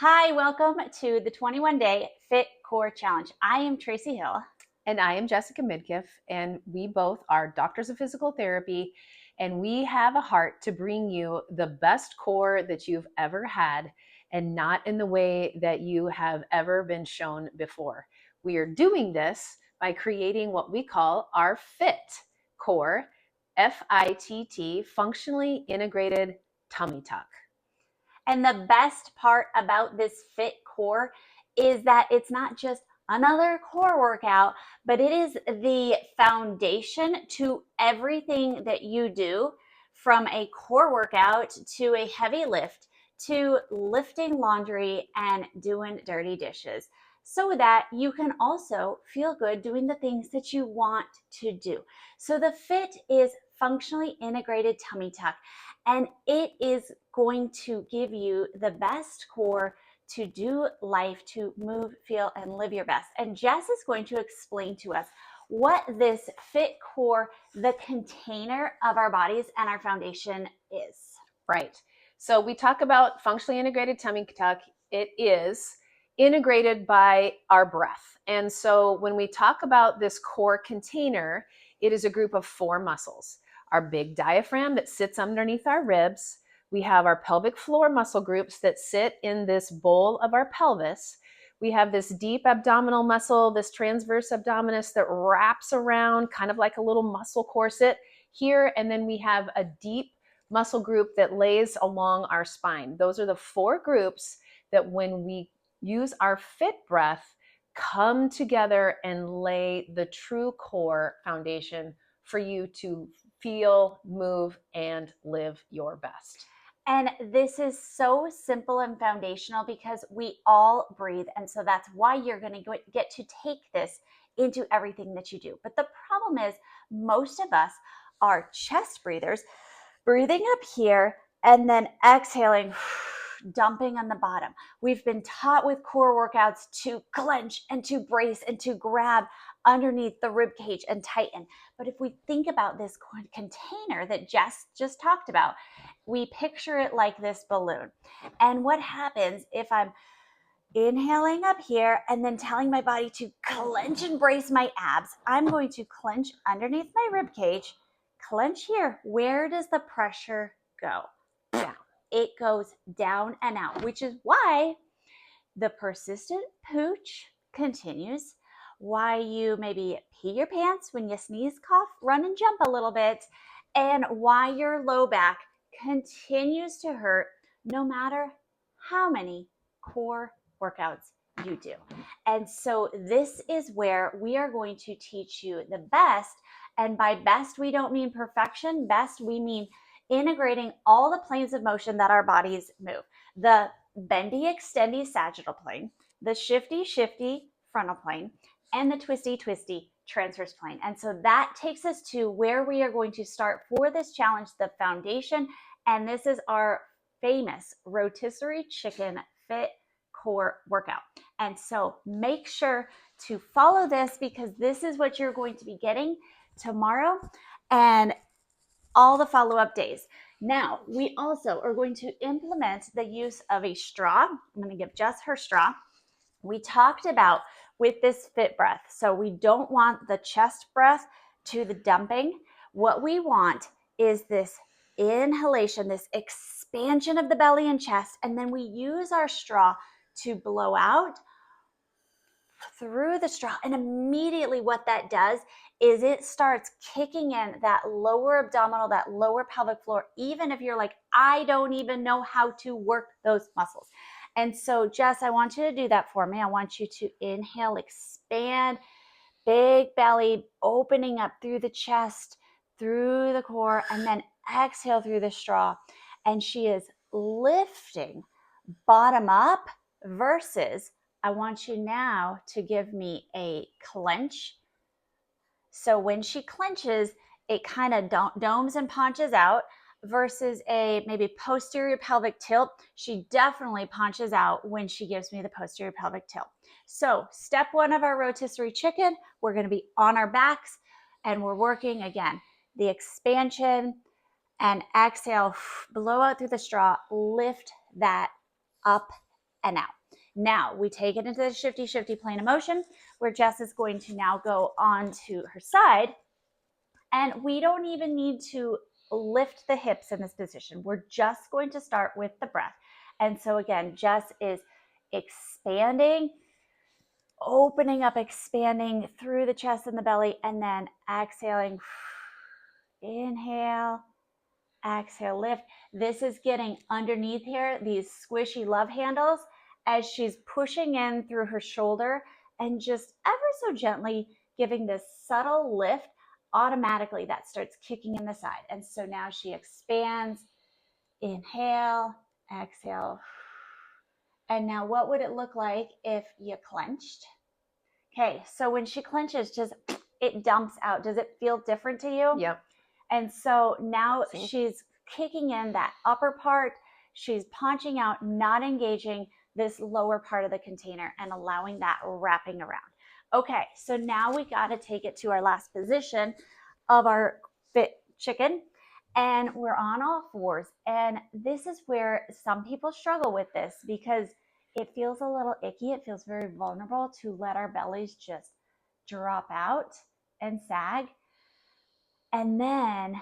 Hi, welcome to the 21-day Fit Core Challenge. I am Tracy Hill. And I am Jessica Midkiff, and we both are doctors of physical therapy, and we have a heart to bring you the best core that you've ever had, and not in the way that you have ever been shown before. We are doing this by creating what we call our FIT core, FITT, functionally integrated tummy tuck. And the best part about this Fit Core is that it's not just another core workout, but it is the foundation to everything that you do, from a core workout to a heavy lift to lifting laundry and doing dirty dishes, so that you can also feel good doing the things that you want to do. So the Fit is functionally integrated tummy tuck, and it is going to give you the best core to do life, to move, feel, and live your best. And Jess is going to explain to us what this Fit Core, the container of our bodies and our foundation, is. Right. So we talk about functionally integrated tummy tuck. It is integrated by our breath. And so when we talk about this core container, it is a group of four muscles. Our big diaphragm that sits underneath our ribs. We have our pelvic floor muscle groups that sit in this bowl of our pelvis. We have this deep abdominal muscle, this transverse abdominis that wraps around kind of like a little muscle corset here. And then we have a deep muscle group that lays along our spine. Those are the four groups that, when we use our fit breath, come together and lay the true core foundation for you to feel, move, and live your best. And this is so simple and foundational because we all breathe. And so that's why you're going to get to take this into everything that you do. But the problem is, most of us are chest breathers, breathing up here and then exhaling, dumping on the bottom. We've been taught with core workouts to clench and to brace and to grab underneath the rib cage and tighten. But if we think about this container that Jess just talked about, we picture it like this balloon. And what happens if I'm inhaling up here and then telling my body to clench and brace my abs? I'm going to clench underneath my rib cage, clench here. Where does the pressure go? Down. It goes down and out, which is why the persistent pooch continues, why you maybe pee your pants when you sneeze, cough, run and jump a little bit, and why your low back continues to hurt no matter how many core workouts you do. And so this is where we are going to teach you the best. And by best, we don't mean perfection. Best, we mean integrating all the planes of motion that our bodies move. The bendy, extendy sagittal plane, the shifty, shifty frontal plane, and the twisty, twisty transverse plane. And so that takes us to where we are going to start for this challenge, the foundation. And this is our famous rotisserie chicken fit core workout. And so make sure to follow this, because this is what you're going to be getting tomorrow and all the follow-up days. Now, we also are going to implement the use of a straw. I'm going to give Jess her straw. We talked about with this fit breath, so we don't want the chest breath to the dumping. What we want is this inhalation, this expansion of the belly and chest, and then we use our straw to blow out through the straw. And immediately what that does is it starts kicking in that lower abdominal, that lower pelvic floor, even if you're like, I don't even know how to work those muscles. And so, Jess, I want you to do that for me. I want you to inhale, expand, big belly, opening up through the chest, through the core, and then exhale through the straw. And she is lifting bottom up versus, I want you now to give me a clench. So when she clenches, it kind of domes and punches out, versus a maybe posterior pelvic tilt. She definitely punches out when she gives me the posterior pelvic tilt. So step one of our rotisserie chicken, we're going to be on our backs and we're working again the expansion and exhale, blow out through the straw, lift that up and out. Now we take it into the shifty, shifty plane of motion where Jess is going to now go onto her side. And we don't even need to lift the hips in this position. We're just going to start with the breath. And so again, Jess is expanding, opening up, expanding through the chest and the belly, and then exhaling. Inhale, exhale, lift. This is getting underneath here, these squishy love handles, as she's pushing in through her shoulder and just ever so gently giving this subtle lift. Automatically that starts kicking in the side. And so now she expands, inhale, exhale. And now what would it look like if you clenched? Okay, so when she clenches, just it dumps out. Does it feel different to you? Yep. And so now she's kicking in that upper part. She's punching out, not engaging this lower part of the container and allowing that wrapping around. Okay, so now we got to take it to our last position of our fit chicken, and we're on all fours. And this is where some people struggle with this because it feels a little icky. It feels very vulnerable to let our bellies just drop out and sag. And then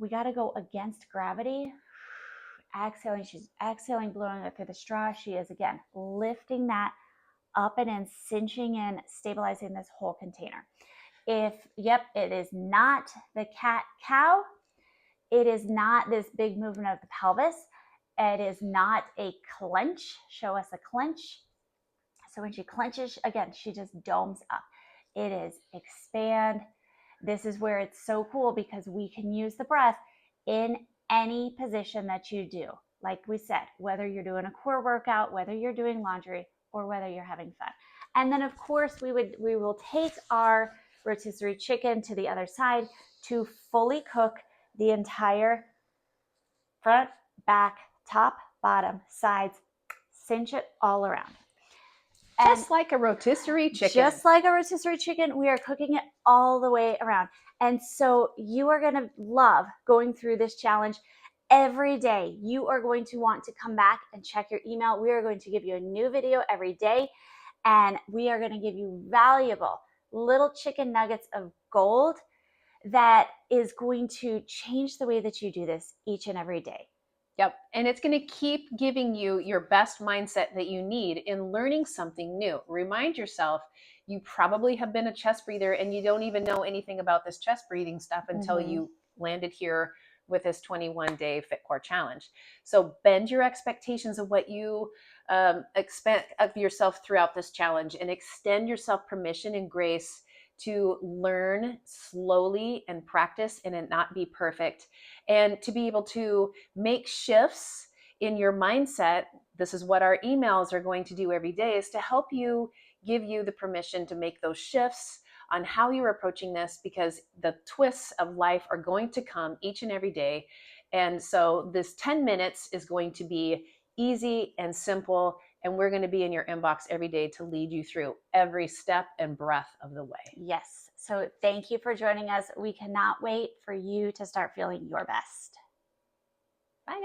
we got to go against gravity. Exhaling, she's exhaling, blowing it through the straw. She is again lifting that up and in, cinching in, stabilizing this whole container. It is not the cat-cow. It is not this big movement of the pelvis. It is not a clench. Show us a clench. So when she clenches, again, she just domes up. It is expand. This is where it's so cool because we can use the breath in any position that you do. Like we said, whether you're doing a core workout, whether you're doing laundry, or whether you're having fun. And then of course we will take our rotisserie chicken to the other side to fully cook the entire front, back, top, bottom, sides, cinch it all around. Just like a rotisserie chicken. Just like a rotisserie chicken, we are cooking it all the way around. And so you are going to love going through this challenge every day. You are going to want to come back and check your email. We are going to give you a new video every day, and we are going to give you valuable little chicken nuggets of gold that is going to change the way that you do this each and every day. Yep. And it's going to keep giving you your best mindset that you need in learning something new. Remind yourself, you probably have been a chest breather and you don't even know anything about this chest breathing stuff until you landed here with this 21-day Fit Core Challenge. So bend your expectations of what you expect of yourself throughout this challenge and extend yourself permission and grace to learn slowly and practice and it not be perfect, and to be able to make shifts in your mindset. This is what our emails are going to do every day, is to help you, give you the permission to make those shifts on how you're approaching this, because the twists of life are going to come each and every day. And so this 10 minutes is going to be easy and simple, and we're going to be in your inbox every day to lead you through every step and breath of the way. Yes. So thank you for joining us. We cannot wait for you to start feeling your best.